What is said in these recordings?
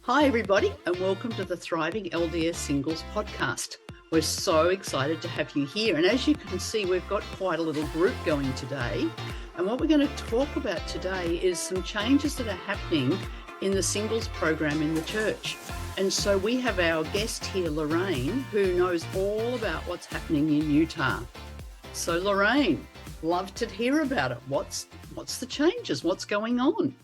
Hi, everybody, and welcome to the Thriving LDS Singles podcast. We're so excited to have you here. And as you can see, we've got quite a little group going today. And what we're going to talk about today is some changes that are happening in the singles program in the church. And so we have our guest here, Lorrain, who knows all about what's happening in Utah. So Lorrain, love to hear about it. What's the changes? What's going on?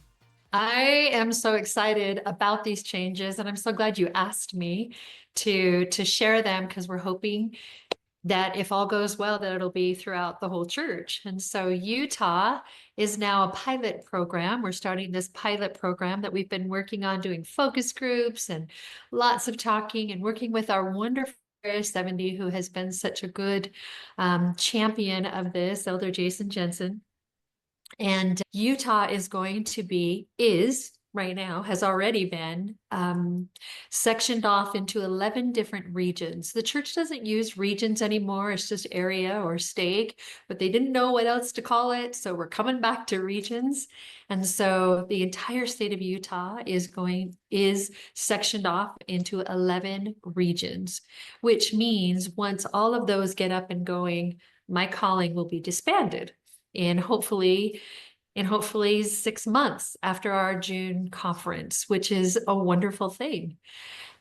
I am so excited about these changes, and I'm so glad you asked me to share them, because we're hoping that if all goes well, that it'll be throughout the whole church. And so Utah is now a pilot program. We're starting this pilot program that we've been working on, doing focus groups and lots of talking and working with our wonderful 70, who has been such a good champion of this, Elder Jason Jensen. And Utah is right now, has already been sectioned off into 11 different regions. The church doesn't use regions anymore. It's just area or stake, but they didn't know what else to call it. So we're coming back to regions. And so the entire state of Utah is sectioned off into 11 regions, which means once all of those get up and going, my calling will be disbanded. And hopefully 6 months after our June conference, which is a wonderful thing.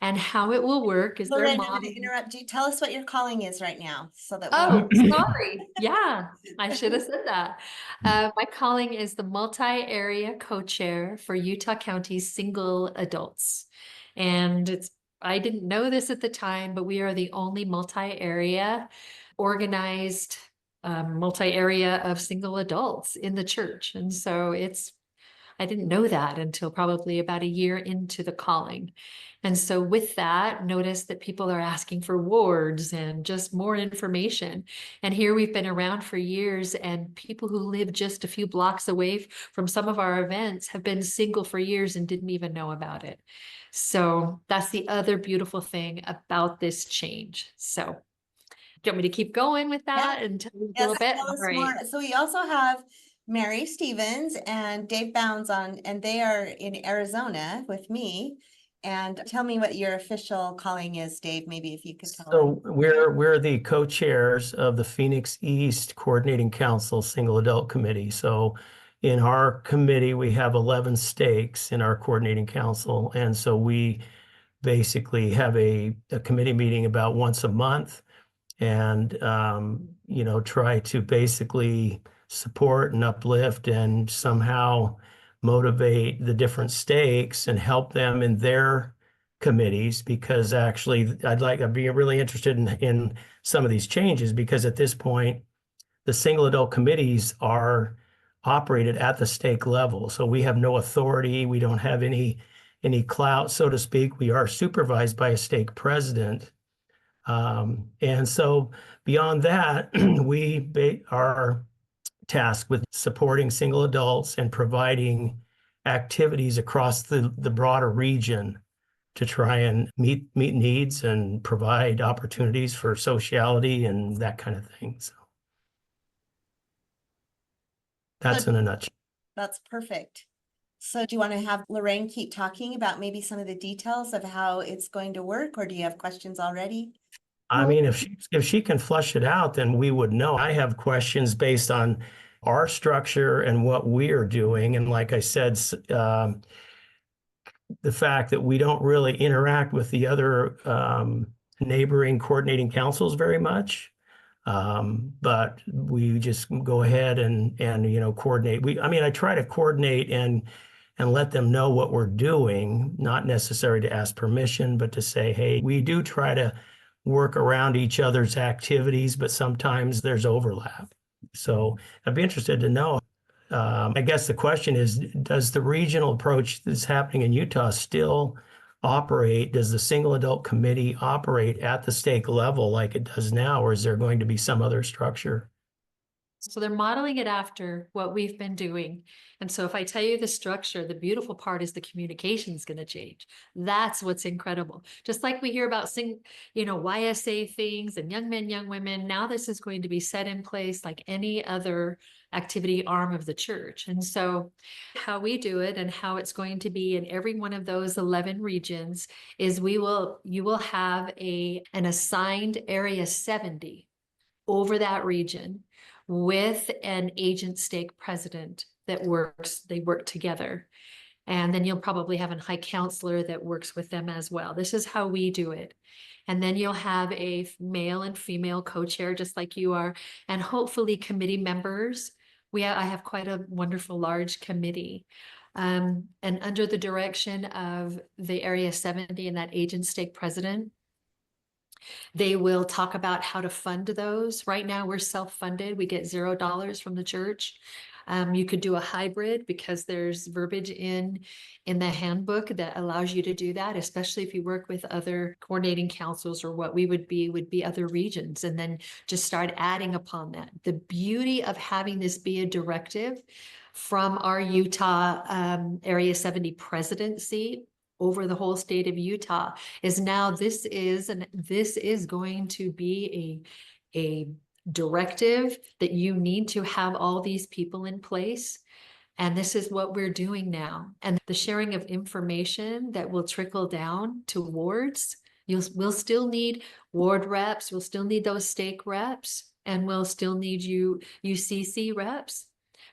And how it will work is Lorrain, I'm going to interrupt you. Tell us what your calling is right now, so that sorry. Yeah, I should have said that. My calling is the multi-area co-chair for Utah County's Single Adults. And I didn't know this at the time, but we are the only multi-area organized multi-area of single adults in the church. And so I didn't know that until probably about a year into the calling. And so with that, notice that people are asking for wards and just more information. And here we've been around for years, and people who live just a few blocks away from some of our events have been single for years and didn't even know about it. So that's the other beautiful thing about this change. So do you want me to keep going with that and tell you a little bit? Tell us more. So we also have Mary Stevens and Dave Bounds on, and they are in Arizona with me. And tell me what your official calling is, Dave, maybe if you could tell. So we're the co-chairs of the Phoenix East Coordinating Council Single Adult Committee. So in our committee, we have 11 stakes in our coordinating council. And so we basically have a committee meeting about once a month, and try to basically support and uplift and somehow motivate the different stakes and help them in their committees, because actually I'd be really interested in some of these changes, because at this point the single adult committees are operated at the stake level. So we have no authority, we don't have any clout, so to speak. We are supervised by a stake president. And so beyond that, we are tasked with supporting single adults and providing activities across the broader region to try and meet needs and provide opportunities for sociality and that kind of thing. So that's in a nutshell. That's perfect. So do you want to have Lorrain keep talking about maybe some of the details of how it's going to work, or do you have questions already? I mean, if she can flush it out, then we would know. I have questions based on our structure and what we are doing. And like I said, the fact that we don't really interact with the other neighboring coordinating councils very much. But we just go ahead and coordinate. I try to coordinate and let them know what we're doing, not necessarily to ask permission, but to say, hey, we do try to work around each other's activities, but sometimes there's overlap. So I'd be interested to know. I guess the question is, does the regional approach that's happening in Utah still operate? Does the single adult committee operate at the stake level like it does now, or is there going to be some other structure? So they're modeling it after what we've been doing. And so if I tell you the structure, the beautiful part is the communication is going to change. That's what's incredible. Just like we hear about YSA things and young men, young women, now this is going to be set in place like any other activity arm of the church. And so how we do it and how it's going to be in every one of those 11 regions is you will have an assigned area 70 over that region with an agent stake president they work together. And then you'll probably have a high counselor that works with them as well. This is how we do it. And then you'll have a male and female co-chair, just like you are, and hopefully committee members. I have quite a wonderful large committee. And under the direction of the Area 70 and that agent stake president, they will talk about how to fund those. Right now, we're self-funded. We get $0 from the church. You could do a hybrid because there's verbiage in the handbook that allows you to do that, especially if you work with other coordinating councils or what we would be other regions, and then just start adding upon that. The beauty of having this be a directive from our Utah Area 70 presidency over the whole state of Utah is now this is going to be a directive that you need to have all these people in place. And this is what we're doing now. And the sharing of information that will trickle down to wards, we'll still need ward reps, we'll still need those stake reps, and we'll still need UCC reps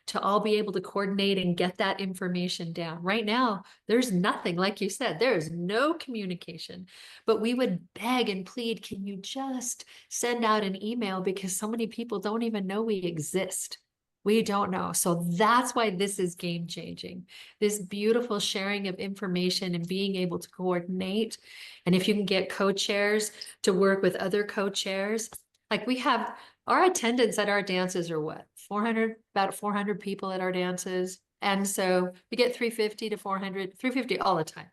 to all be able to coordinate and get that information down. Right now, there's nothing, like you said, there is no communication, but we would beg and plead, can you just send out an email, because so many people don't even know we exist. We don't know. So that's why this is game changing. This beautiful sharing of information and being able to coordinate. And if you can get co-chairs to work with other co-chairs, like we have, our attendance at our dances are what? About 400 people at our dances. And so we get 350 to 400, 350 all the time.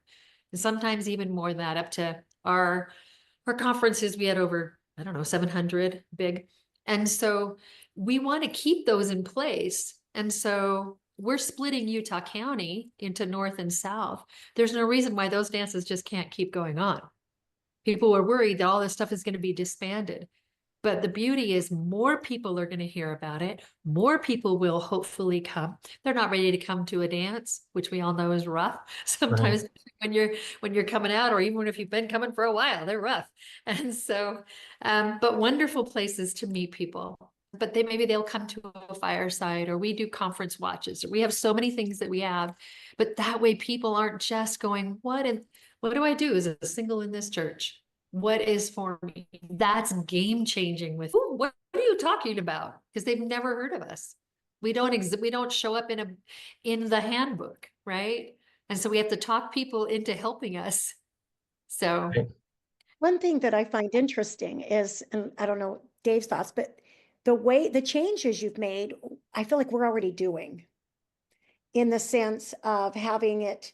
And sometimes even more than that, up to our conferences, we had over, 700 big. And so we want to keep those in place. And so we're splitting Utah County into north and south. There's no reason why those dances just can't keep going on. People were worried that all this stuff is going to be disbanded. But the beauty is more people are going to hear about it. More people will hopefully come. They're not ready to come to a dance, which we all know is rough. Sometimes when you're coming out, or even if you've been coming for a while, they're rough. And so, but wonderful places to meet people. But maybe they'll come to a fireside, or we do conference watches, or we have so many things that we have. But that way people aren't just going, what do I do as a single in this church? What is for me? That's game changing with, what are you talking about? Because they've never heard of us. We don't show up in the handbook, right? And so we have to talk people into helping us. So one thing that I find interesting is, and I don't know Dave's thoughts, but the changes you've made, I feel like we're already doing, in the sense of having it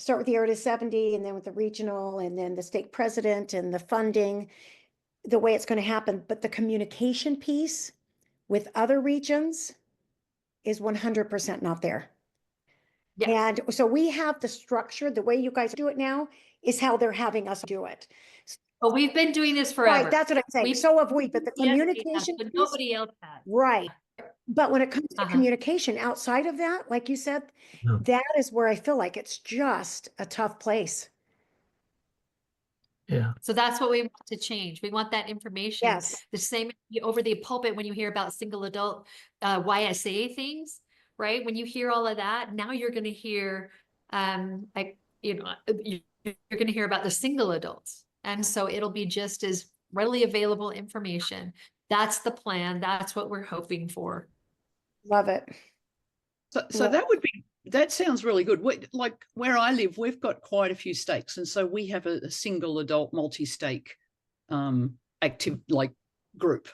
start with the Area 70 and then with the regional and then the stake president and the funding, the way it's going to happen. But the communication piece with other regions is 100% not there. Yeah. And so we have the structure, the way you guys do it now is how they're having us do it. But we've been doing this forever. Right, that's what I'm saying. So have we, but the communication but nobody else has. Right. But when it comes to communication outside of that, like you said, that is where I feel like it's just a tough place. Yeah. So that's what we want to change. We want that information. Yes. The same over the pulpit when you hear about single adult YSA things, right? When you hear all of that, now you're going to hear, you're going to hear about the single adults. And so it'll be just as readily available information. That's the plan. That's what we're hoping for. Love it. So that sounds really good. Like where I live, we've got quite a few stakes. And so we have a single adult multi-stake active group.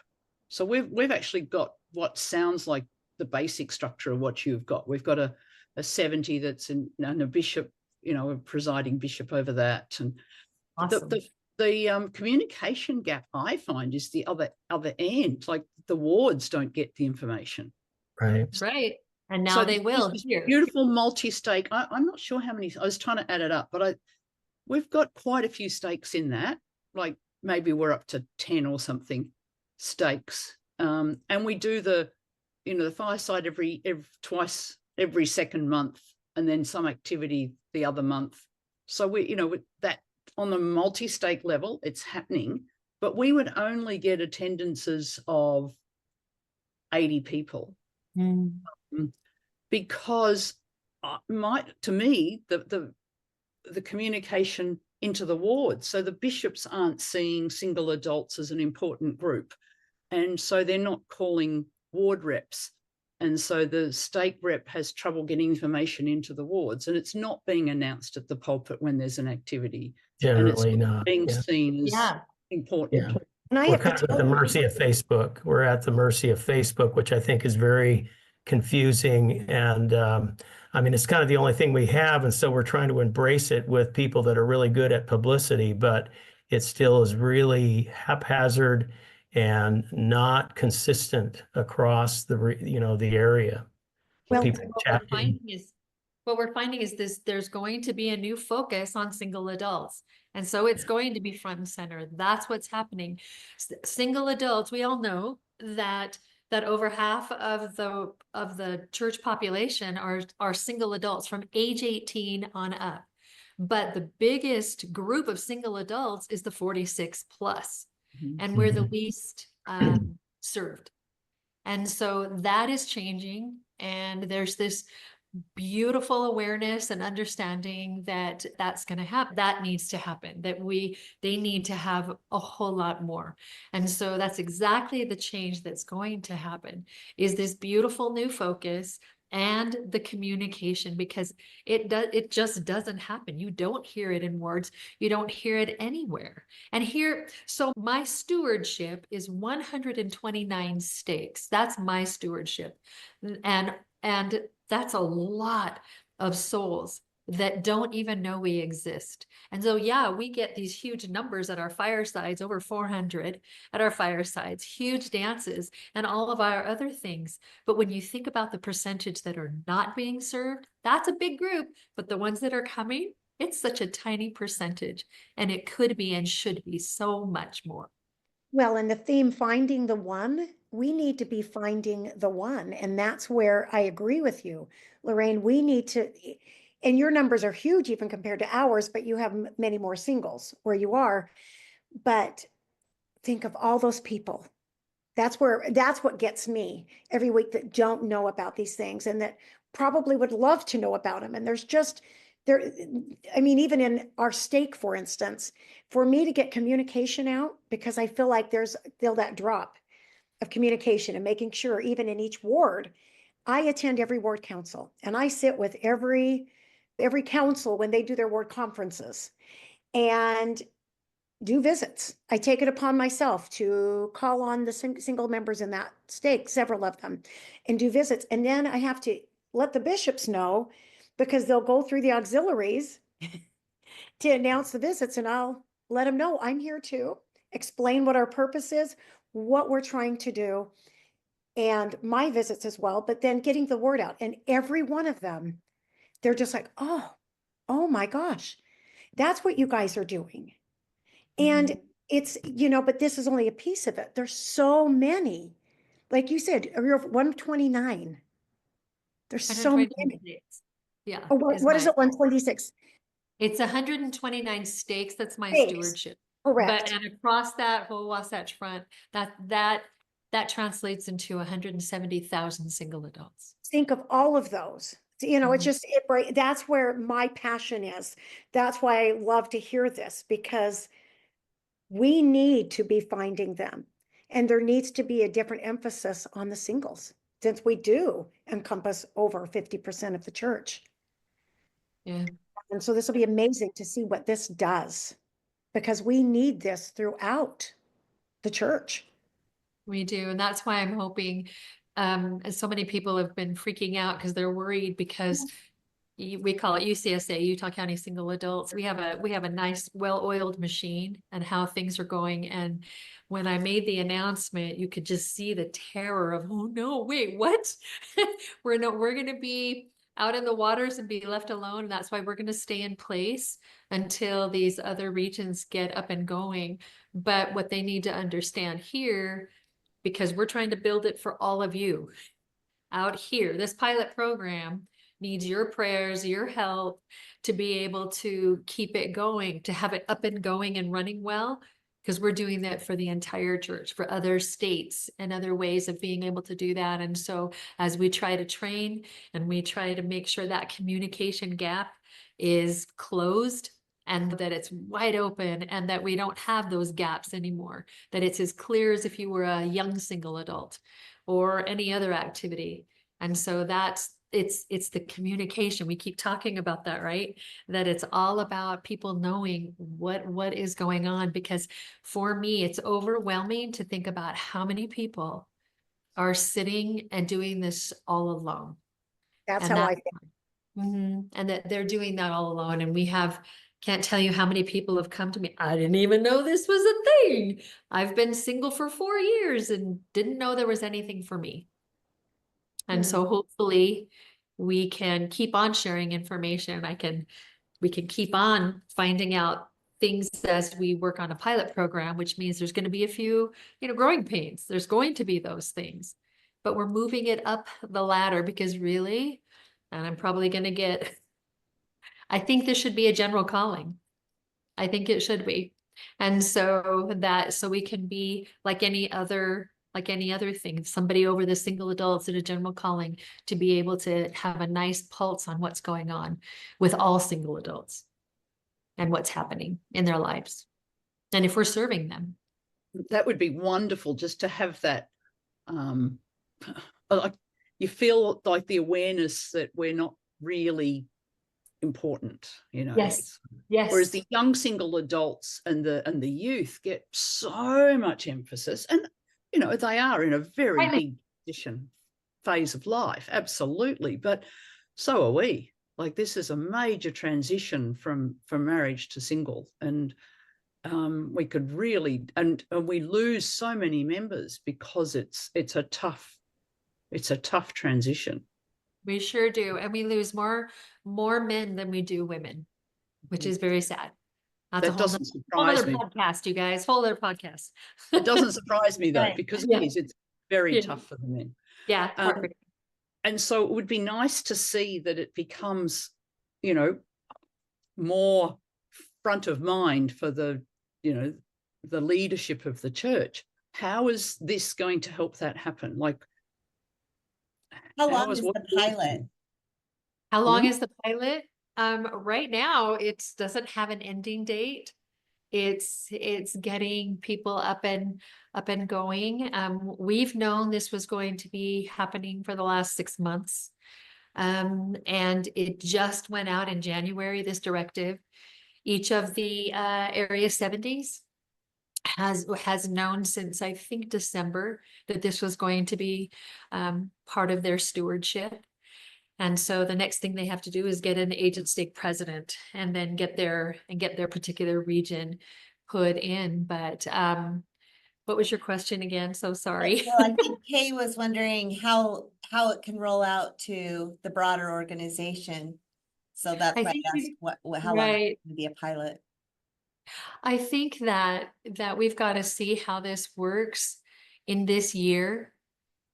So we've actually got what sounds like the basic structure of what you've got. We've got a 70 that's and a bishop, a presiding bishop over that. And awesome. the communication gap I find is the other end. Like the wards don't get the information. Right. That's right. And now So they will this here. beautiful multi-stake. I'm not sure how many. I was trying to add it up, but we've got quite a few stakes in that. Like maybe we're up to 10 or something stakes, and we do the fireside twice every second month, and then some activity the other month. So with that on the multi-stake level, it's happening, but we would only get attendances of 80 people. Mm. Because to me, the communication into the ward. So the bishops aren't seeing single adults as an important group. And so they're not calling ward reps. And so the stake rep has trouble getting information into the wards, and it's not being announced at the pulpit when there's an activity. Generally and it's not. being Yeah. seen as Yeah. important. Yeah. And I We're have kind to of at tell the you, mercy of Facebook. We're at the mercy of Facebook, which I think is very confusing. And I mean, it's kind of the only thing we have. And so we're trying to embrace it with people that are really good at publicity, but it still is really haphazard and not consistent across the area. well, People chatting. What we're finding is there's going to be a new focus on single adults. And so it's going to be front and center. That's what's happening. Single adults, we all know that over half of the church population are single adults from age 18 on up. But the biggest group of single adults is the 46 plus, and we're the least served. And so that is changing, and there's this beautiful awareness and understanding that that's going to happen, that needs to happen, that they need to have a whole lot more. And so that's exactly the change that's going to happen, is this beautiful new focus and the communication, because it just doesn't happen. You don't hear it in words, you don't hear it anywhere. And here, so my stewardship is 129 stakes. That's my stewardship. And that's a lot of souls that don't even know we exist. And so, yeah, we get these huge numbers at our firesides, over 400 at our firesides, huge dances, and all of our other things. But when you think about the percentage that are not being served, that's a big group. But the ones that are coming, it's such a tiny percentage, and it could be and should be so much more. well, and the theme, finding the one, we need to be finding the one. And that's where I agree with you, Lorraine. We need to, and your numbers are huge even compared to ours, but you have many more singles where you are. But think of all those people. That's what gets me every week, that don't know about these things and that probably would love to know about them. And I mean, even in our stake, for instance, for me to get communication out, because I feel like there's still that drop of communication and making sure, even in each ward, I attend every ward council and I sit with every council when they do their ward conferences and do visits. I take it upon myself to call on the single members in that stake, several of them, and do visits. And then I have to let the bishops know, because they'll go through the auxiliaries to announce the visits, and I'll let them know I'm here to explain what our purpose is, what we're trying to do, and my visits as well, but then getting the word out. And every one of them, they're just like, oh my gosh, that's what you guys are doing. And it's, but this is only a piece of it. There's so many, like you said, you're 129. There's so many. 126. Yeah. Oh, what is it? 126. It's 129 stakes. That's my Stakes. stewardship. Correct. And across that whole Wasatch Front, that translates into 170,000 single adults. Think of all of those. It's just that's where my passion is. That's why I love to hear this, because we need to be finding them, and there needs to be a different emphasis on the singles, since we do encompass over 50% of the church. Yeah. And so this will be amazing to see what this does, because we need this throughout the church. We do. And that's why I'm hoping, so many people have been freaking out because they're worried, because we call it UCSA, Utah County Single Adults. We have a nice, well-oiled machine and how things are going. And when I made the announcement, you could just see the terror of, oh no, wait, what? we're going to be out in the waters and be left alone. And that's why we're going to stay in place until these other regions get up and going. But what they need to understand here, because we're trying to build it for all of you out here, this pilot program needs your prayers, your help to be able to keep it going, to have it up and going and running well, because we're doing that for the entire church, for other states and other ways of being able to do that. And so as we try to train and we try to make sure that communication gap is closed and that it's wide open and that we don't have those gaps anymore, that it's as clear as if you were a young single adult or any other activity. And so it's the communication. We keep talking about that, right? That it's all about people knowing what is going on, because for me, it's overwhelming to think about how many people are sitting and doing this all alone. That's And how that, I feel. and that they're doing that all alone. And can't tell you how many people have come to me. I didn't even know this was a thing. I've been single for 4 years and didn't know there was anything for me. And so hopefully we can keep on sharing information. We can keep on finding out things as we work on a pilot program, which means there's going to be a few, growing pains. There's going to be those things, but we're moving it up the ladder because really, and I'm probably going to I think this should be a general calling. I think it should be. And so we can be like any other thing, somebody over the single adults in a general calling, to be able to have a nice pulse on what's going on with all single adults and what's happening in their lives. And if we're serving them. That would be wonderful, just to have that, like, you feel like the awareness that we're not really important, Yes. Whereas the young single adults and the youth get so much emphasis, and they are in a very big transition phase of life, absolutely, but so are we. Like, this is a major transition from marriage to single, and we could really, and we lose so many members because it's a tough transition. We sure do. And we lose more men than we do women, which is very sad. That's that doesn't surprise me. Podcast, you guys, whole other podcast. It doesn't surprise me though, Right. because Yeah. it's very tough for the men. Yeah. And so it would be nice to see that it becomes, more front of mind for the leadership of the church. How is this going to help that happen? Like, How long is the pilot? How long is the pilot? Right now, it doesn't have an ending date. It's getting people up and going. We've known this was going to be happening for the last 6 months. And it just went out in January, this directive. Each of the area 70s has known since, I think, December, that this was going to be part of their stewardship. And so the next thing they have to do is get an agent stake president and then get their particular region put in. But what was your question again? So sorry. Well, I think Kay was wondering how it can roll out to the broader organization. So that's why I asked how long it can be a pilot. I think that we've got to see how this works in this year,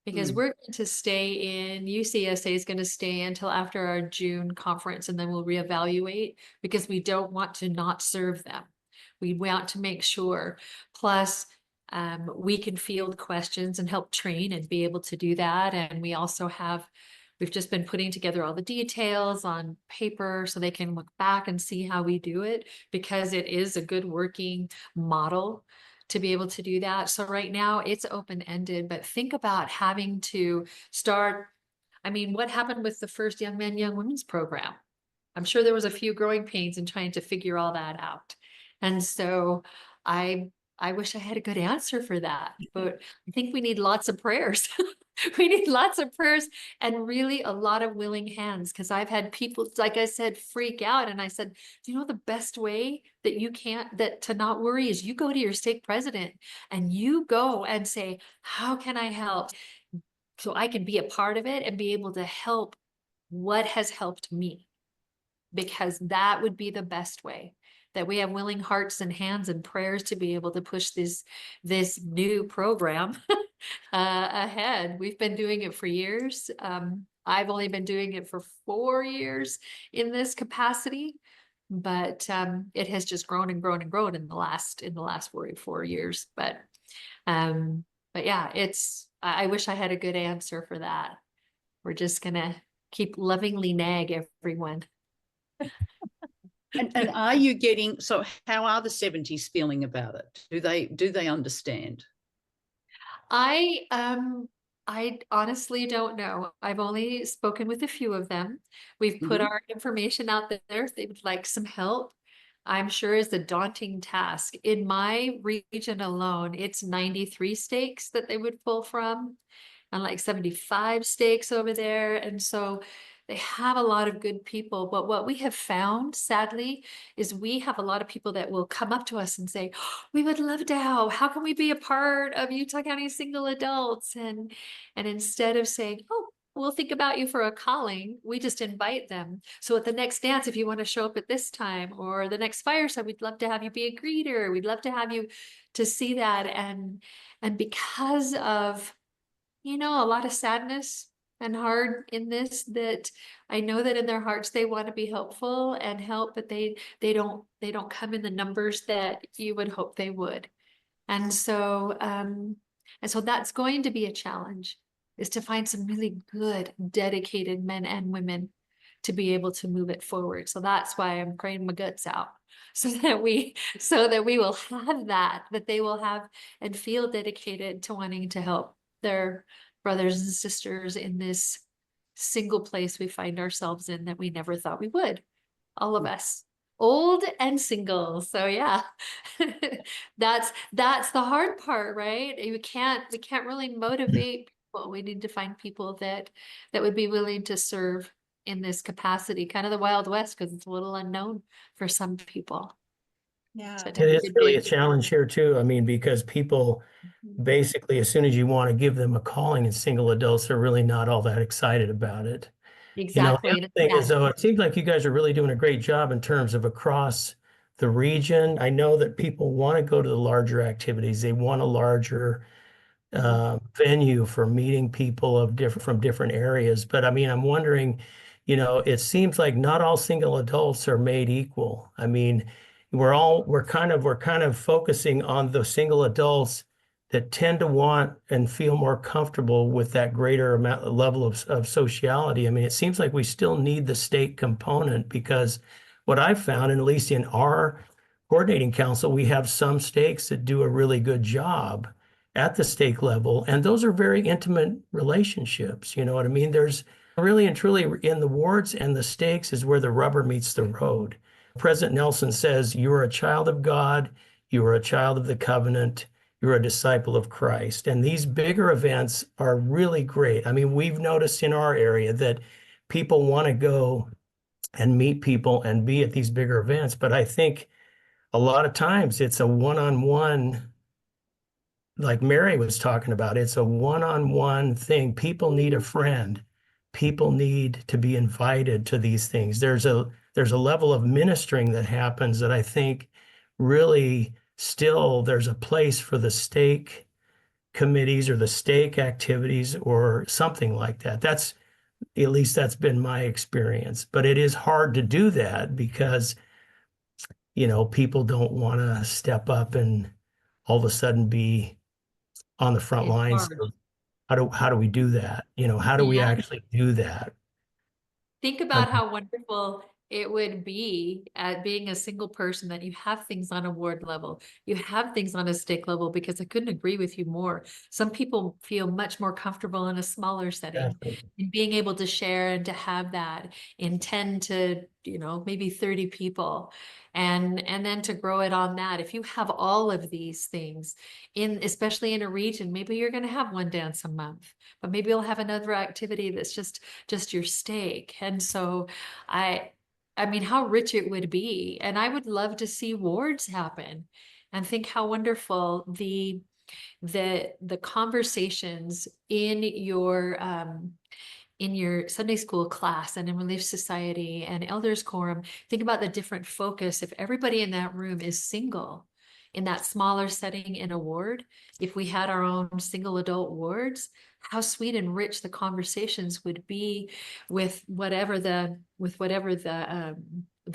because we're going to stay in, UCSA is going to stay until after our June conference, and then we'll reevaluate, because we don't want to not serve them. We want to make sure. Plus, we can field questions and help train and be able to do that. And we also we've just been putting together all the details on paper so they can look back and see how we do it, because it is a good working model to be able to do that. So right now it's open-ended, but think about having to start. I mean, what happened with the first Young Men, Young Women's program? I'm sure there was a few growing pains in trying to figure all that out. And so I wish I had a good answer for that, but I think we need lots of prayers We need lots of prayers and really a lot of willing hands, because I've had people, like I said, freak out. And I said, do you know the best way that you can't, that to not worry is you go to your stake president and you go and say, how can I help? So I can be a part of it and be able to help what has helped me, because that would be the best way, that we have willing hearts and hands and prayers to be able to push this new program ahead. We've been doing it for years. I've only been doing it for 4 years in this capacity, but it has just grown and grown and grown in the last 4 years. But yeah, I wish I had a good answer for that. We're just gonna keep lovingly nag everyone. And are you getting, so how are the 70s feeling about it? Do they understand? I honestly don't know. I've only spoken with a few of them. We've put our information out there if they would like some help. I'm sure is a daunting task. In my region alone, it's 93 stakes that they would pull from, and like 75 stakes over there. And so they have a lot of good people. But what we have found, sadly, is we have a lot of people that will come up to us and say, "Oh, we would love to help. How can we be a part of Utah County Single Adults?" And instead of saying, "Oh, we'll think about you for a calling," we just invite them. So at the next dance, if you want to show up at this time, or the next fireside, we'd love to have you be a greeter. We'd love to have you to see that. And because of, a lot of sadness and hard in this, that I know that in their hearts they want to be helpful and help, but they don't come in the numbers that you would hope they would. And so that's going to be a challenge, is to find some really good, dedicated men and women to be able to move it forward. So that's why I'm praying my guts out, so that we will have that they will have and feel dedicated to wanting to help their brothers and sisters in this single place we find ourselves in that we never thought we would. All of us, old and single. So yeah, that's the hard part, right? We can't really motivate people. We need to find people that would be willing to serve in this capacity, kind of the Wild West, because it's a little unknown for some people. Yeah. So It is really a challenge here too. I mean, because people basically, as soon as you want to give them a calling in single adults, they're really not all that excited about it. Exactly. The other thing is, though, it seems like you guys are really doing a great job in terms of across the region. I know that people want to go to the larger activities. They want a larger venue for meeting people from different areas. But I mean, I'm wondering, it seems like not all single adults are made equal. I mean, we're kind of focusing on the single adults that tend to want and feel more comfortable with that greater level of sociality. I mean, it seems like we still need the stake component, because what I've found, and at least in our coordinating council, we have some stakes that do a really good job at the stake level. And those are very intimate relationships. You know what I mean? There's really and truly in the wards and the stakes is where the rubber meets the road. President Nelson says, "You are a child of God. You are a child of the covenant. You're a disciple of Christ." And these bigger events are really great. I mean, we've noticed in our area that people want to go and meet people and be at these bigger events. But I think a lot of times it's a one-on-one, like Mary was talking about. It's a one-on-one thing. People need a friend. People need to be invited to these things. There's a level of ministering that happens that I think really still there's a place for the stake committees or the stake activities or something like that. At least that's been my experience. But it is hard to do that because, people don't want to step up and all of a sudden be on the front It's lines. hard. How do we do that? How do we Yeah. actually do that? Think about how wonderful it would be at being a single person that you have things on a ward level, you have things on a stake level, because I couldn't agree with you more. Some people feel much more comfortable in a smaller setting, Definitely. and being able to share and to have that in 10 to, maybe 30 people. And then to grow it on that. If you have all of these things especially in a region, maybe you're going to have one dance a month, but maybe you'll have another activity that's just your stake. And so I mean, how rich it would be. And I would love to see wards happen, and think how wonderful the conversations in your Sunday school class and in Relief Society and Elders Quorum. Think about the different focus. If everybody in that room is single, in that smaller setting in a ward, if we had our own single adult wards, how sweet and rich the conversations would be with whatever the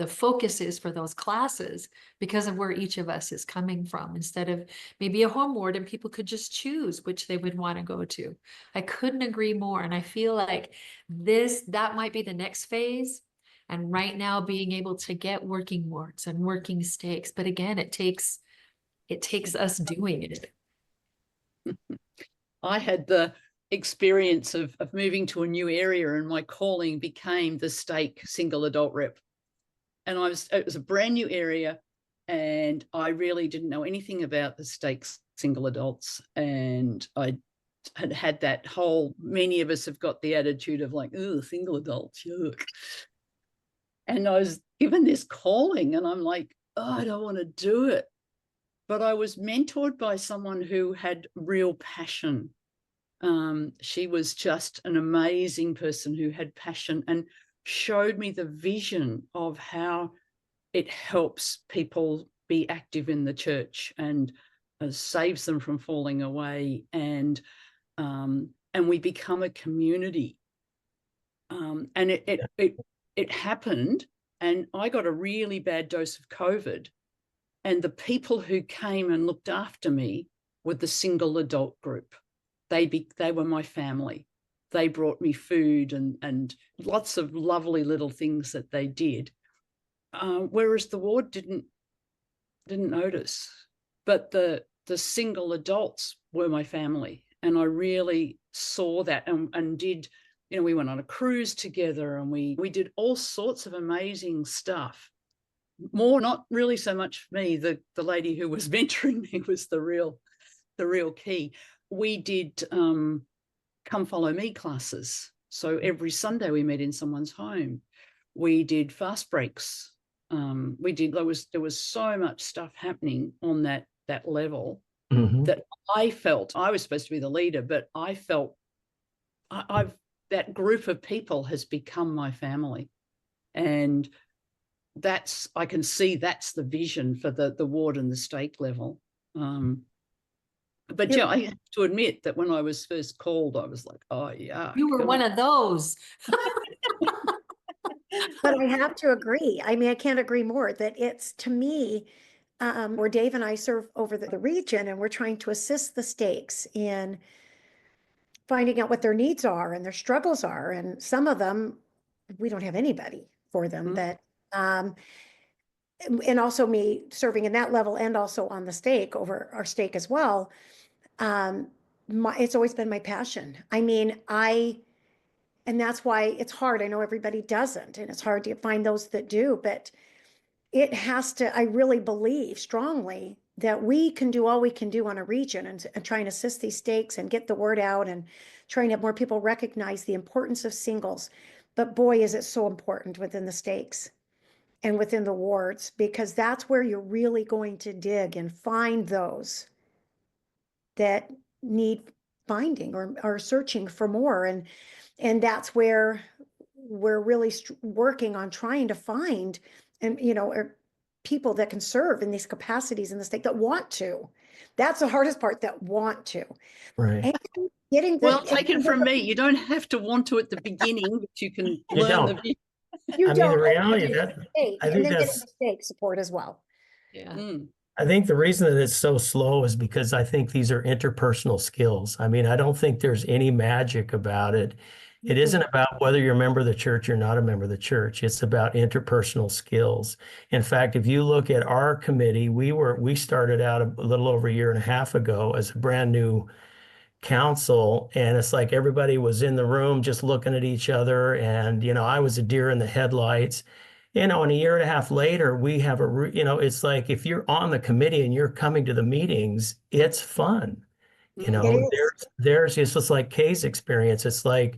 focus is for those classes, because of where each of us is coming from, instead of maybe a home ward and people could just choose which they would want to go to. I couldn't agree more. And I feel like that might be the next phase. And right now, being able to get working wards and working stakes, but again, it takes us doing it. I had the experience of moving to a new area, and my calling became the stake single adult rep. And it was a brand new area, and I really didn't know anything about the stake single adults. And I had that many of us have got the attitude of like, oh, single adults, yuck. And I was given this calling, and I'm like, oh, I don't want to do it. But I was mentored by someone who had real passion. She was just an amazing person who had passion, and showed me the vision of how it helps people be active in the church and saves them from falling away. And we become a community. And it happened, and I got a really bad dose of COVID. And the people who came and looked after me were the single adult group. They were my family. They brought me food and lots of lovely little things that they did. Whereas the ward didn't notice. But the single adults were my family. And I really saw that and did, we went on a cruise together, and we did all sorts of amazing stuff. More, not really so much me. The lady who was mentoring me was the real key. We did come follow me classes. So every Sunday we met in someone's home. We did fast breaks. There was so much stuff happening on that level that I felt I was supposed to be the leader, but I felt that group of people has become my family. And I can see that's the vision for the ward and the stake level. But yeah, I have to admit that when I was first called, I was like, oh yeah. You were one of those. But I have to agree. I mean, I can't agree more that it's, to me, where Dave and I serve over the region, and we're trying to assist the stakes in finding out what their needs are and their struggles are. And some of them, we don't have anybody for them that, and also me serving in that level, and also on the stake, over our stake as well. It's always been my passion. I mean, and that's why it's hard. I know everybody doesn't, and it's hard to find those that do, but I really believe strongly that we can do all we can do on a region, and try and assist these stakes and get the word out, and trying to have more people recognize the importance of singles. But boy, is it so important within the stakes and within the wards, because that's where you're really going to dig and find those that need finding or are searching for more. And that's where we're really working on trying to find, and people that can serve in these capacities in the stake, that want to. That's the hardest part, that want to. Right. And getting take it from me. You don't have to want to at the beginning, but you can learn the vision. You don't. The reality of that, I think getting that's the stake support as well. Yeah. I think the reason that it's so slow is because I think these are interpersonal skills. I mean, I don't think there's any magic about it. It isn't about whether you're a member of the church or not a member of the church. It's about interpersonal skills. In fact, if you look at our committee, we started out a little over a year and a half ago as a brand new council, and it's like everybody was in the room just looking at each other, and I was a deer in the headlights. And a year and a half later, we have it's like if you're on the committee and you're coming to the meetings, it's fun. It is. There's it's just like Kay's experience. It's like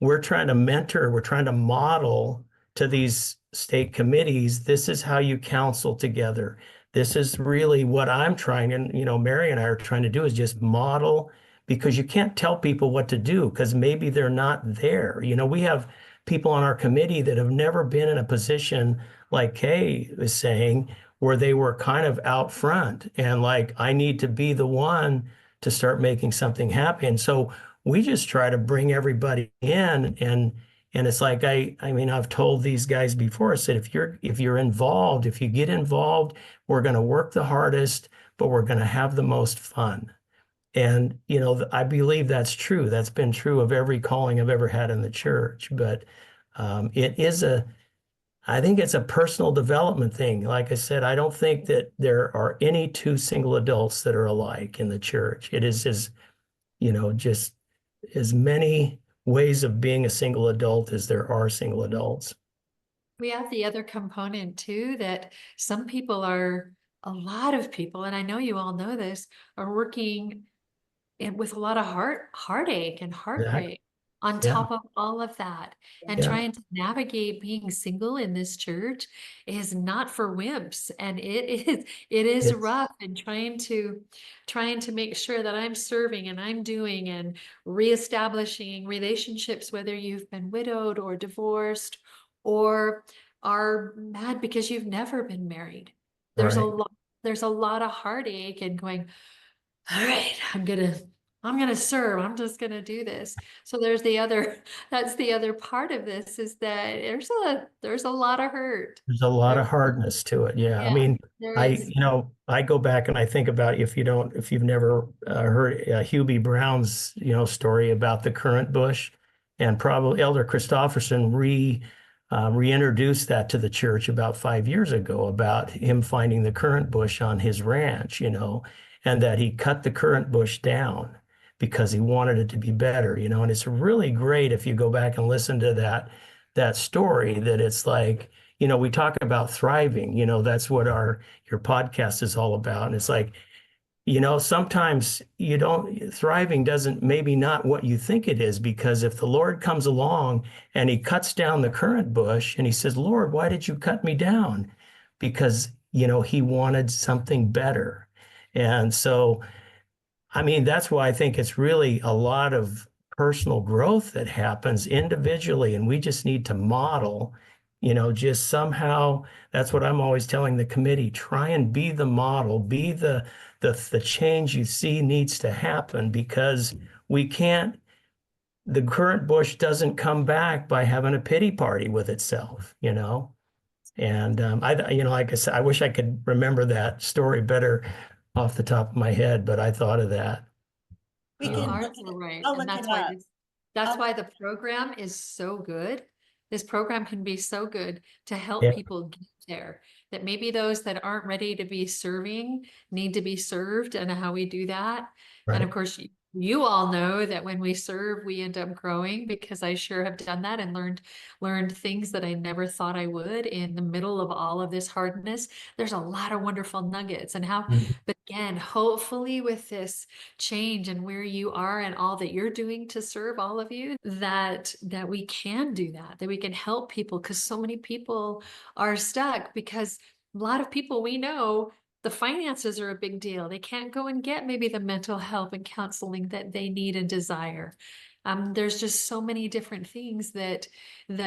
we're trying to mentor, we're trying to model to these state committees. This is how you counsel together. This is really what I'm trying, and Mary and I are trying to do is just model, because you can't tell people what to do because maybe they're not there. We have people on our committee that have never been in a position like Kay is saying, where they were kind of out front and like, I need to be the one to start making something happen. So we just try to bring everybody in, and it's like I mean I've told these guys before, I said if you're involved, if you get involved, we're going to work the hardest, but we're going to have the most fun. And I believe that's true. That's been true of every calling I've ever had in the church. But I think it's a personal development thing. Like I said, I don't think that there are any two single adults that are alike in the church. It is just as many ways of being a single adult as there are single adults. We have the other component too, that a lot of people, and I know you all know this, are working with a lot of heartache and heartbreak on Yeah. top of all of that. And Yeah. trying to navigate being single in this church is not for wimps. And it is It's- rough, and trying to make sure that I'm serving and I'm doing and reestablishing relationships, whether you've been widowed or divorced or are mad because you've never been married. There's Right. there's a lot of heartache and going, all right, I'm gonna serve. I'm just gonna do this. So that's the other part of this, is that there's a lot of hurt. There's a lot There, of hardness to it. Yeah. I yeah, mean, there I, is. I go back and I think about, if you've never heard Hubie Brown's, story about the currant bush, and probably Elder Christofferson reintroduced that to the church about 5 years ago, about him finding the currant bush on his ranch, and that he cut the currant bush down because he wanted it to be better, and it's really great if you go back and listen to that story, that it's like, we talk about thriving, that's what your podcast is all about. And it's like, sometimes thriving doesn't, maybe not what you think it is, because if the Lord comes along and he cuts down the currant bush and he says, Lord, why did you cut me down? Because, he wanted something better. And so, I mean, that's why I think it's really a lot of personal growth that happens individually, and we just need to model, just somehow. That's what I'm always telling the committee: try and be the model, be the change you see needs to happen, because we can't. The current bush doesn't come back by having a pity party with itself, And like I said, I wish I could remember that story better off the top of my head, but I thought of that. We You can are look so right. I'll And look that's it why up. that's I'll- why the program is so good. This program can be so good to help Yeah. people get there. That maybe those that aren't ready to be serving need to be served, and how we do that. And of Right. course, you all know that when we serve, we end up growing, because I sure have done that and learned things that I never thought I would in the middle of all of this hardness. There's a lot of wonderful nuggets, and how, Mhm. but again, hopefully with this change and where you are and all that you're doing to serve all of you, that we can do that we can help people, because so many people are stuck, because a lot of people we know, the finances are a big deal. They can't go and get maybe the mental health and counseling that they need and desire. There's just so many different things that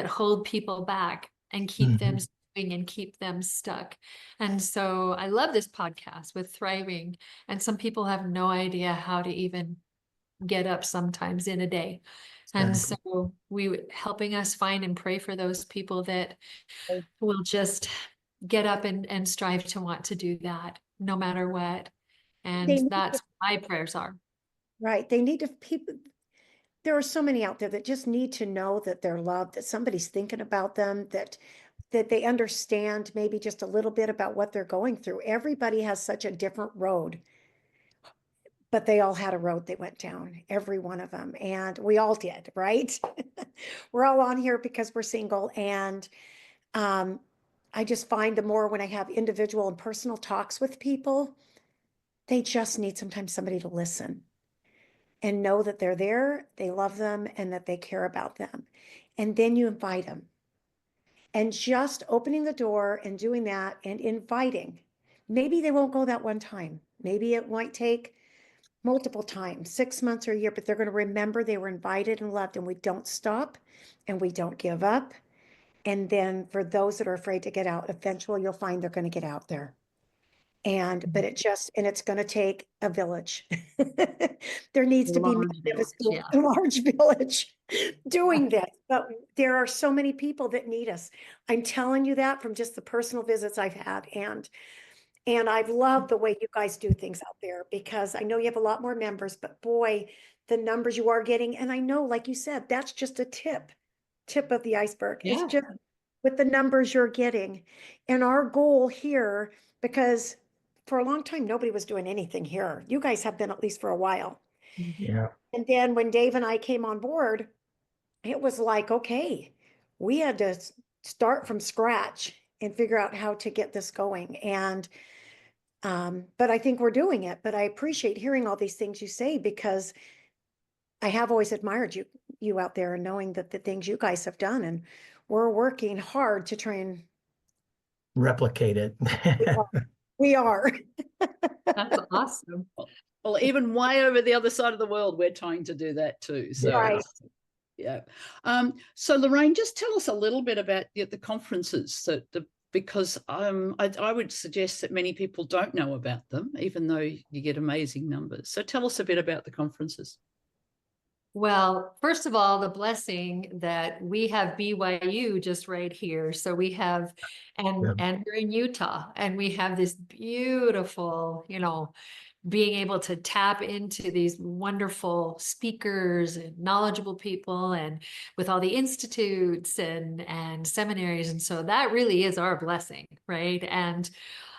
hold people back and keep them Mhm. moving and keep them stuck. And so I love this podcast with Thriving. And some people have no idea how to even get up sometimes in a day. And Exactly. so helping us find and pray for those people that will just get up and strive to want to do that no matter what. And They need to, that's what my prayers are. right. They need to people. there are so many out there that just need to know that they're loved, that somebody's thinking about them, that they understand maybe just a little bit about what they're going through. Everybody has such a different road, but they all had a road they went down, every one of them. And we all did, right? We're all on here because we're single. And I just find the more when I have individual and personal talks with people, they just need sometimes somebody to listen and know that they're there, they love them, and that they care about them. And then you invite them. And just opening the door and doing that and inviting. Maybe they won't go that one time. Maybe it might take multiple times, 6 months or a year, but they're going to remember they were invited and loved, and we don't stop and we don't give up. And then for those that are afraid to get out, eventually you'll find they're going to get out there. But it's going to take a village. There needs to be a large village doing this, but there are so many people that need us. I'm telling you that from just the personal visits I've had. And I've loved the way you guys do things out there, because I know you have a lot more members, but boy, the numbers you are getting. And I know, like you said, that's just a tip of the iceberg. Yeah. It's just with the numbers you're getting. And our goal here, because for a long time, nobody was doing anything here. You guys have been, at least for a while. Yeah. And then when Dave and I came on board, it was like, okay, we had to start from scratch and figure out how to get this going. And but I think we're doing it. But I appreciate hearing all these things you say, because I have always admired you out there, and knowing that the things you guys have done, and we're working hard to try and Replicate it. we are. That's awesome. Well, even way over the other side of the world, we're trying to do that too. So, Right. Yeah. So Lorraine, just tell us a little bit about the conferences because I would suggest that many people don't know about them, even though you get amazing numbers. So tell us a bit about the conferences. Well, first of all, the blessing that we have BYU just right here. So we have, and we're in Utah, and we have this beautiful, being able to tap into these wonderful speakers and knowledgeable people, and with all the institutes and seminaries. And so that really is our blessing, right? And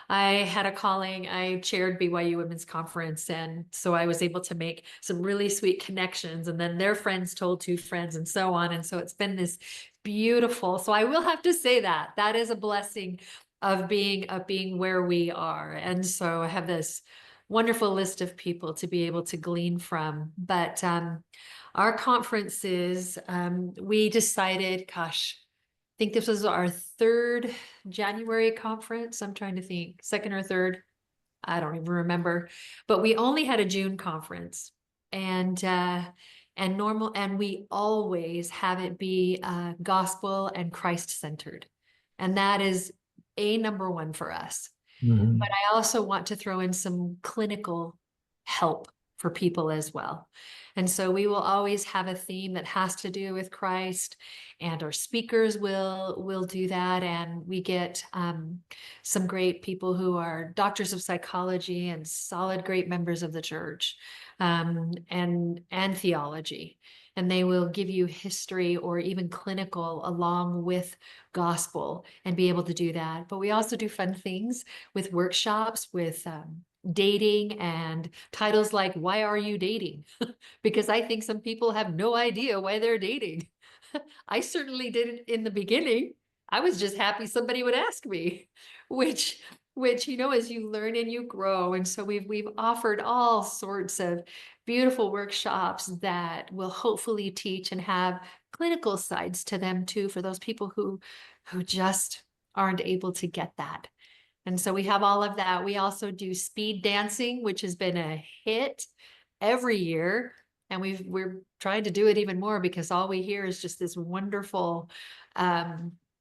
I had a calling. I chaired BYU Women's Conference, and so I was able to make some really sweet connections, and then their friends told two friends, and so on. And so it's been this beautiful. So I will have to say that is a blessing of being where we are. And so I have this wonderful list of people to be able to glean from. But our conferences, we decided, gosh, I think this was our third January conference. I'm trying to think, second or third. I don't even remember, but we only had a June conference, and we always have it be gospel and Christ centered. And that is number one for us. Mhm. But I also want to throw in some clinical help for people as well. And so we will always have a theme that has to do with Christ, and our speakers will do that. And we get some great people who are doctors of psychology and solid, great members of the church, and theology. And they will give you history or even clinical along with gospel, and be able to do that. But we also do fun things with workshops, with dating, and titles like "Why Are You Dating?" Because I think some people have no idea why they're dating. I certainly didn't in the beginning. I was just happy somebody would ask me, which as you learn and you grow. And so we've offered all sorts of beautiful workshops that will hopefully teach and have clinical sides to them too, for those people who just aren't able to get that. And so we have all of that. We also do speed dancing, which has been a hit every year. And we're trying to do it even more, because all we hear is just this wonderful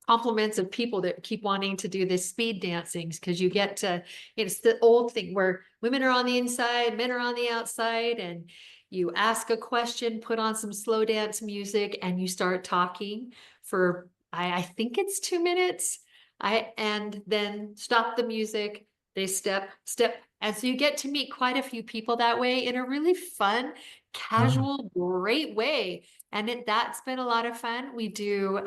compliments of people that keep wanting to do this speed dancing, because you get to, it's the old thing where women are on the inside, men are on the outside, and you ask a question, put on some slow dance music, and you start talking for, I think it's 2 minutes. And then stop the music. They step, And so you get to meet quite a few people that way in a really fun, casual, great way. And that's been a lot of fun. We do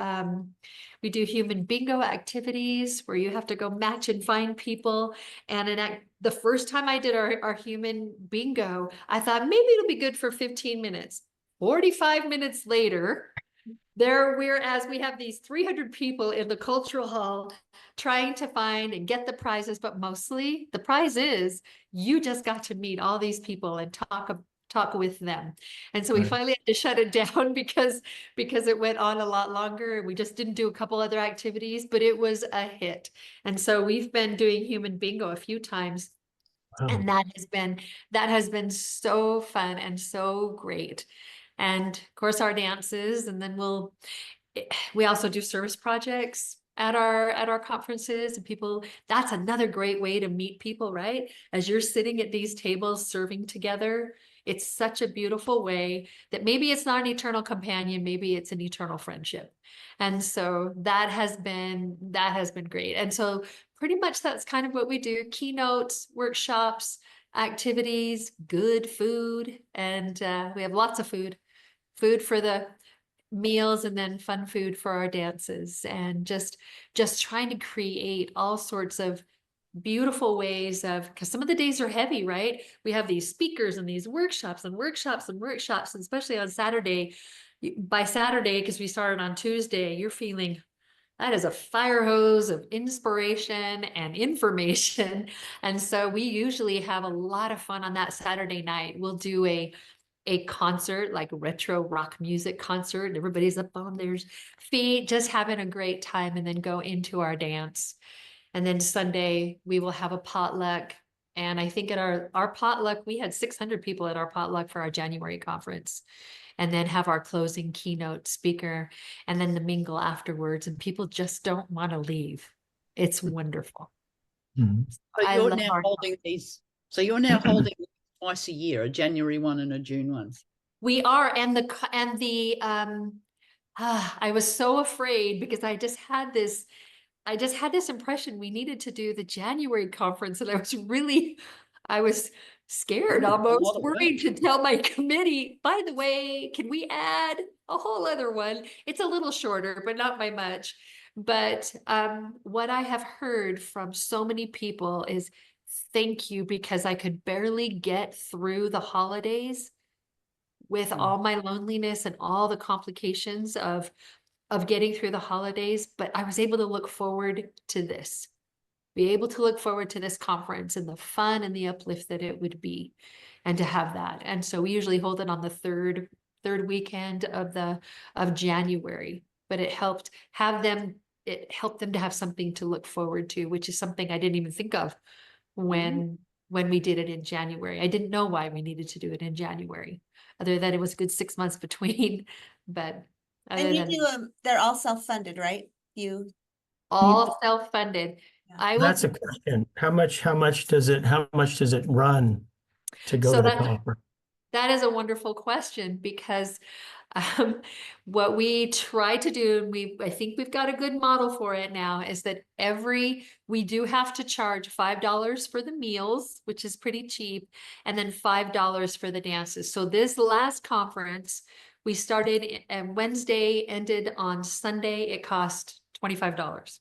human bingo activities where you have to go match and find people. And the first time I did our human bingo, I thought maybe it'll be good for 15 minutes. 45 minutes later, whereas we have these 300 people in the cultural hall trying to find and get the prizes, but mostly the prize is you just got to meet all these people and talk with them. And so we Right. finally had to shut it down because it went on a lot longer. We just didn't do a couple other activities, but it was a hit. And so we've been doing human bingo a few times. Wow. And that has been so fun and so great. And of course our dances, and then we also do service projects at our conferences, and people, that's another great way to meet people, right? As you're sitting at these tables serving together, it's such a beautiful way that maybe it's not an eternal companion, maybe it's an eternal friendship. And so that has been great. And so pretty much that's kind of what we do: keynotes, workshops, activities, good food, and we have lots of food for the meals, and then fun food for our dances, and just trying to create all sorts of beautiful ways of, because some of the days are heavy, right? We have these speakers and these workshops and workshops and workshops, and especially on Saturday. By Saturday, because we started on Tuesday, you're feeling that is a fire hose of inspiration and information. And so we usually have a lot of fun on that Saturday night. We'll do a concert, like retro rock music concert, and everybody's up on their feet, just having a great time, and then go into our dance. And then Sunday we will have a potluck. And I think at our potluck, we had 600 people at our potluck for our January conference, and then have our closing keynote speaker, and then the mingle afterwards, and people just don't want to leave. It's wonderful. Mhm. So I you're love now our holding these. So you're now holding twice a year, a January one and a June one. We are, and I was so afraid because I just had this impression we needed to do the January conference, and I was scared, Ooh, a almost lot of work. worried to tell my committee, by the way, can we add a whole other one? It's a little shorter, but not by much. But what I have heard from so many people is thank you, because I could barely get through the holidays with all my loneliness and all the complications of getting through the holidays, but I was able to look forward to this, be able to look forward to this conference and the fun and the uplift that it would be, and to have that. And so we usually hold it on the third weekend of January, but it helped them to have something to look forward to, which is something I didn't even think of when we did it in January. I didn't know why we needed to do it in January, other than it was a good 6 months between, but And you do they're all self-funded, right? You all self-funded. Yeah. I will. That's a question. How much does it run to go So to the that- conference? That is a wonderful question, because what we try to do, and I think we've got a good model for it now, is that we do have to charge $5 for the meals, which is pretty cheap, and then $5 for the dances. So this last conference, we started and Wednesday, ended on Sunday. It cost $25.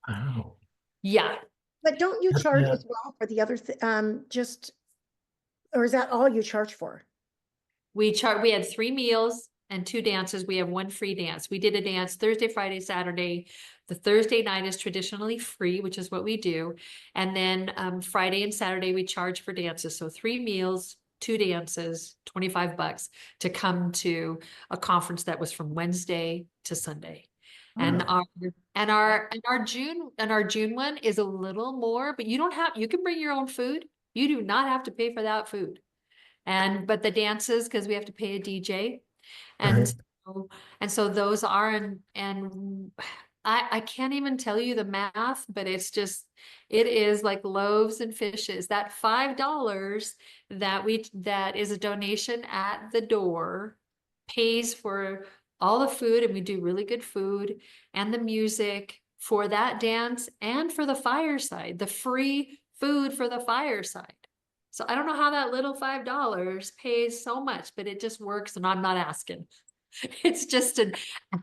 Wow. Yeah. But don't you That's charge it. as well for the other, or is that all you charge for? We had 3 meals and 2 dances. We have 1 free dance. We did a dance Thursday, Friday, Saturday. The Thursday night is traditionally free, which is what we do. And then Friday and Saturday we charge for dances. So 3 meals, 2 dances, $25 to come to a conference that was from Wednesday to Sunday. And our June one is a little more, but you can bring your own food. You do not have to pay for that food. But the dances, because we have to pay a DJ. And Right. so those are, and I can't even tell you the math, but it is like loaves and fishes. That $5 that is a donation at the door pays for all the food, and we do really good food, and the music for that dance, and for the fireside, the free food for the fireside. So I don't know how that little $5 pays so much, but it just works, and I'm not asking. It's just an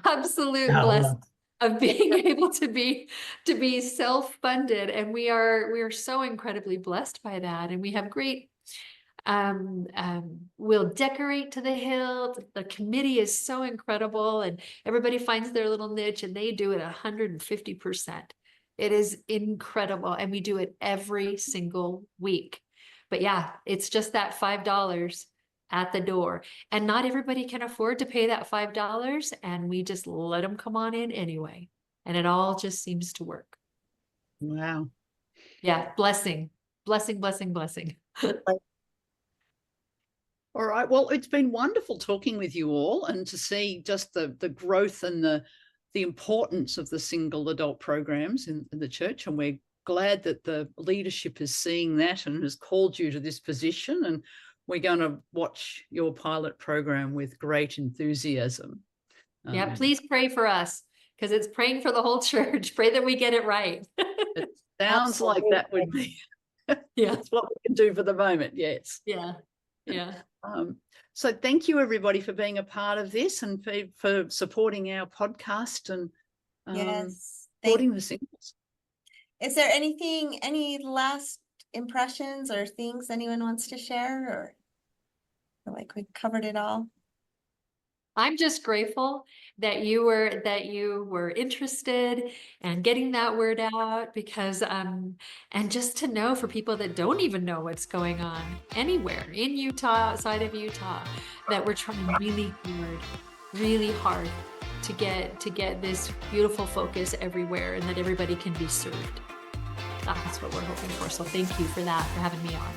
absolute Yeah, blessing of being able to be self-funded, and we are so incredibly blessed by that. And we have great we'll decorate to the hilt. The committee is so incredible, and everybody finds their little niche, and they do it 150%. It is incredible, and we do it every single week. But yeah, it's just that $5 at the door, and not everybody can afford to pay that $5, and we just let them come on in anyway, and it all just seems to work. Wow. Yeah, blessing, blessing, blessing, blessing. All right. Well, it's been wonderful talking with you all, and to see just the growth and the importance of the single adult programs in the church. And we're glad that the leadership is seeing that and has called you to this position. And we're going to watch your pilot program with great enthusiasm. Yeah, please pray for us, because it's praying for the whole church. Pray that we get it right. It sounds like that would be that's what we can do for the moment. Yes. Yeah. Yeah. So thank you, everybody, for being a part of this, and for supporting our podcast and Yes. supporting the singles. Is there any last impressions or things anyone wants to share, or feel like we've covered it all? I'm just grateful that you were interested and getting that word out, because and just to know, for people that don't even know what's going on anywhere in Utah, outside of Utah, that we're trying really hard to get this beautiful focus everywhere, and that everybody can be served. That's what we're hoping for. So thank you for that, for having me on.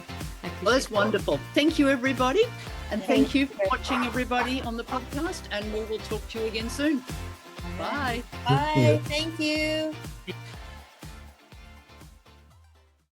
Well, that's wonderful. Thank you, everybody. And thank you for watching, everybody, on the podcast. And we will talk to you again soon. Bye. Bye. Thank you.